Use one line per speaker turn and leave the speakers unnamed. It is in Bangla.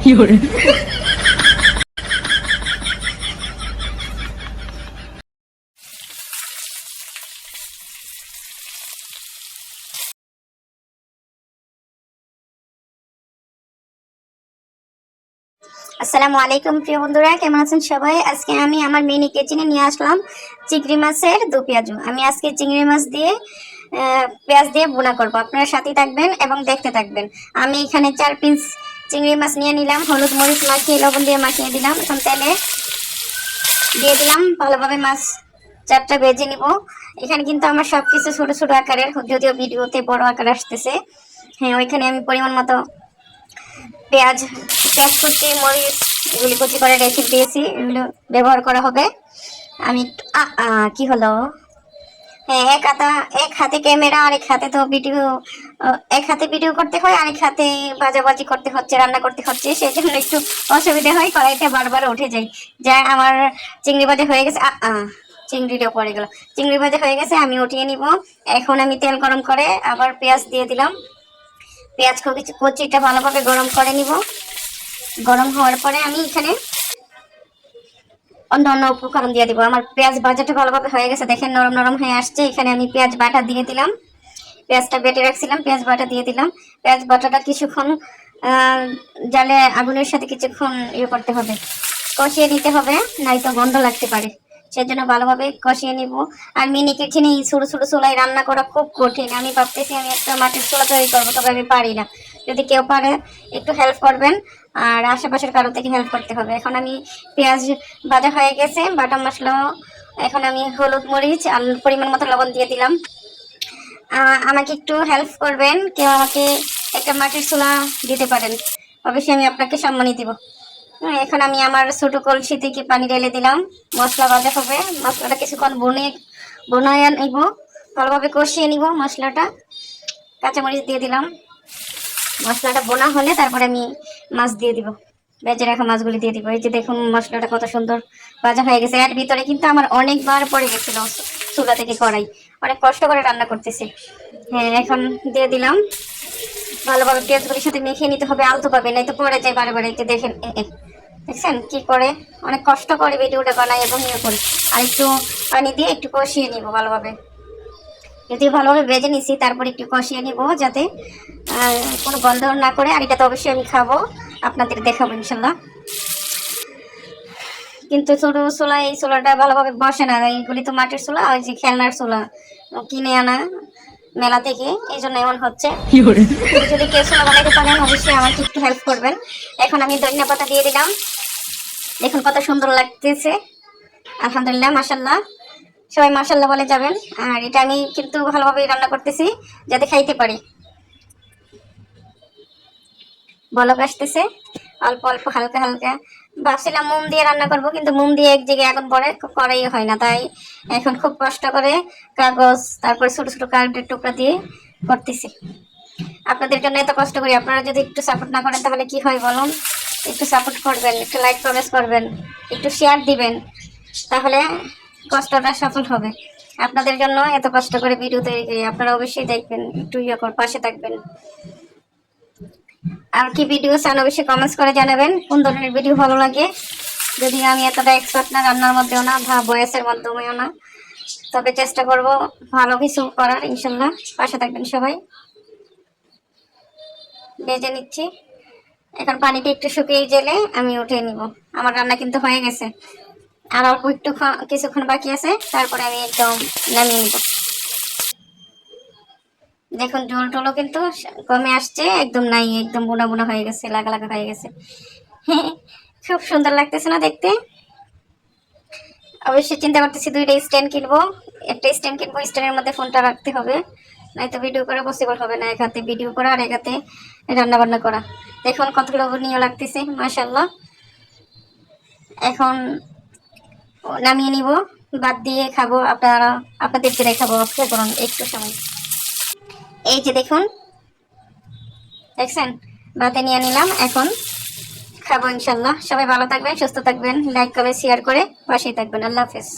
আসসালামু আলাইকুম প্রিয় বন্ধুরা, কেমন আছেন সবাই? আজকে আমি আমার মিনি কিচেনে নিয়ে আসলাম চিংড়ি মাছের দো পেঁয়াজু। আমি আজকে চিংড়ি মাছ দিয়ে পেঁয়াজ দিয়ে বোনা করব। আপনারা সাথে থাকবেন এবং দেখতে থাকবেন। আমি এখানে 4 পিস চিংড়ি মাছ নিয়ে নিলাম, হলুদ মরিচ মাখিয়ে লবণ দিয়ে মাখিয়ে দিলাম। এখন তেলে দিয়ে দিলাম, ভালোভাবে মাছ 4টা ভেজে নিব। এখানে কিন্তু আমার সবকিছু ছোট ছোট আকারের, যদিও ভিডিওতে বড় আকার আসতেছে। হ্যাঁ, ওইখানে আমি পরিমাণ মতো পেঁয়াজ পেঁয়াজ কুচি মরিচ এগুলি কুচি করে রেখে দিয়েছি, এগুলো ব্যবহার করা হবে। আমি কি হলো, হ্যাঁ, এক হাতে ক্যামেরা, আরেক হাতে তো ভিডিও, এক হাতে ভিডিও করতে হয়, আরেক হাতে ভাজাভাজি করতে হচ্ছে, রান্না করতে হচ্ছে, সেই জন্য একটু অসুবিধা হয়, কড়াইতে বারবার উঠে যায়। যা আমার চিংড়ি ভাজা হয়ে গেছে, চিংড়িটাও পড়ে গেল। চিংড়ি ভাজা হয়ে গেছে, আমি উঠিয়ে নিব। এখন আমি তেল গরম করে আবার পেঁয়াজ দিয়ে দিলাম। পেঁয়াজ কুচিটা ভালোভাবে গরম করে নিব। গরম হওয়ার পরে আমি এখানে অন্য উপকরণ দিয়ে দিব। আমার পেঁয়াজ ভাজাটা ভালোভাবে হয়ে গেছে, দেখেন নরম নরম হয়ে আসছে। এখানে আমি পেঁয়াজ বাটা দিয়ে দিলাম, পেঁয়াজটা বেটে রাখছিলাম, পেঁয়াজ বাটা দিয়ে দিলাম। পেঁয়াজ বাটাটা কিছুক্ষণ জালে আগুনের সাথে কিছুক্ষণ করতে হবে, কষিয়ে নিতে হবে, নয়তো গন্ধ লাগতে পারে। সেজন্য ভালোভাবে কষিয়ে নিব। আর মিনি কিচেনে এই ছোটো ছোটো চুলায় রান্না করা খুব কঠিন। আমি ভাবতেছি আমি একটা মাটির চুলা তৈরি করবো, তবে আমি পারি না। যদি কেউ পারে একটু হেল্প করবেন, আর আশেপাশের কারো থেকে হেল্প করতে হবে। এখন আমি পেঁয়াজ ভাজা হয়ে গেছে, বাটা মশলা, এখন আমি হলুদ মরিচ আর পরিমাণ মতো লবণ দিয়ে দিলাম। আমাকে একটু হেল্প করবেন, কেউ আমাকে একটা মাটির চুলা দিতে পারেন, অবশ্যই আমি আপনাকে সম্মানই দিব। এখন আমি আমার ছোট কলসি থেকে পানি ঢেলে দিলাম। মশলা ভাজা হবে, মশলাটা কিছুক্ষণ বনায় নিব, ভালোভাবে কষিয়ে নিব মশলাটা। কাঁচামরিচ দিয়ে দিলাম। মশলাটা বোনা হলে তারপরে আমি মাছ দিয়ে দিব, ভেজে রাখা মাছগুলি দিয়ে দিব। এই যে দেখুন মশলাটা কত সুন্দর ভাজা হয়ে গেছে। এর ভিতরে কিন্তু আমার অনেকবার পড়ে গেছিল চুলা থেকে কড়াই, অনেক কষ্ট করে রান্না করতেছি। হ্যাঁ, এখন দিয়ে দিলাম। ভালোভাবে পেঁয়াজগুলির সাথে মেখে নিতে হবে, আলতো পাবে, নাই তো পড়ে যায় বারে বারে। একটু দেখেন, দেখছেন কি করে, অনেক কষ্ট করে ভিডিওটা বানাই এবং করি। আর একটু পানি দিয়ে একটু কষিয়ে নিব ভালোভাবে। যদি ভালোভাবে ভেজে নিছি, তারপর একটু কষিয়ে নিব যাতে কোনো গন্ধ না করে। আর এটা তো অবশ্যই আমি খাবো, আপনাদের দেখাবো ইনশাল্লাহ। কিন্তু ছোট চুলা, এই চুলাটা ভালোভাবে বসে না, এইগুলি তো মাটির চুলা, ওই যে খেলনার চুলা কিনে আনা মেলা থেকে, এই জন্য এমন হচ্ছে। যদি কেউ চুলা বানাইতে পারেন অবশ্যই আমাকে একটু হেল্প করবেন। এখন আমি ধনিয়া পাতা দিয়ে দিলাম, দেখুন কত সুন্দর লাগতেছে। আলহামদুলিল্লাহ, মাশাল্লাহ, সবাই মাশাল্লাহ বলে যাবেন। আর এটা আমি কিন্তু ভালোভাবে রান্না করতেছি যাতে খাইতে পারি। বলক আসতেছে অল্প অল্প, হালকা হালকা। ভাবছিলাম মোম দিয়ে রান্না করব, কিন্তু মোম দিয়ে এক জায়গায় এখন পরে করাই হয় না, তাই এখন খুব কষ্ট করে কাগজ, তারপরে ছোট ছোট কার্ডের টুকরা দিয়ে করতেছি। আপনাদের জন্য এত কষ্ট করি, আপনারা যদি একটু সাপোর্ট না করেন তাহলে কি হয় বলুন? একটু সাপোর্ট করবেন, একটু লাইক কমেন্ট করবেন, একটু শেয়ার দিবেন, তাহলে কষ্টটা সফল হবে। আপনাদের জন্য এত কষ্ট করে ভিডিও তৈরি করি, আপনারা অবশ্যই দেখবেন, একটু পাশে থাকবেন। আর কি ভিডিও চান অবশ্যই কমেন্টস করে জানাবেন, কোন ধরনের ভিডিও ভালো লাগে। যদি আমি এতটা এক্সপার্ট না রান্নার মধ্যেও না বা ভয়েসের মাধ্যমেও না, তবে চেষ্টা করব ভালো কিছু করার ইনশাল্লাহ। পাশে থাকবেন সবাই। ভেজে নিচ্ছি, এখন পানিটা একটু শুকিয়ে গেলে আমি উঠিয়ে নিব। আমার রান্না কিন্তু হয়ে গেছে, আর অল্প একটু কিছুক্ষণ বাকি আছে, তারপরে আমি একদম নামিয়ে নিব। দেখুন ঝোল টোলও কিন্তু কমে আসছে, একদম নাই, একদম বোনা বোনা হয়ে গেছে, লাগা লাগা হয়ে গেছে। হ্যাঁ, খুব সুন্দর লাগতেছে না দেখতে? অবশ্যই চিন্তা করতেছি দুইটা স্ট্যান্ড কিনবো। একটা স্ট্যান্ড কিনবো, স্ট্যান্ডের মধ্যে ফোনটা রাখতে হবে, নয়তো ভিডিও করা পসিবল হবে না। এক হাতে ভিডিও করা আর এক হাতে রান্না বান্না করা। দেখুন কত লোভনীয় লাগতেছে, মাশাআল্লাহ। এখন নামিয়ে নিব, বাদ দিয়ে খাবো। আপনাদেরকে দেখাবো, অপেক্ষা করুন একটু সময়। এই যে দেখুন, দেখছেন, ভাতে নিয়ে নিলাম, এখন খাবো ইনশাল্লাহ। সবাই ভালো থাকবেন, সুস্থ থাকবেন, লাইক কমেন্ট শেয়ার করে পাশেই থাকবেন। আল্লাহ হাফেজ।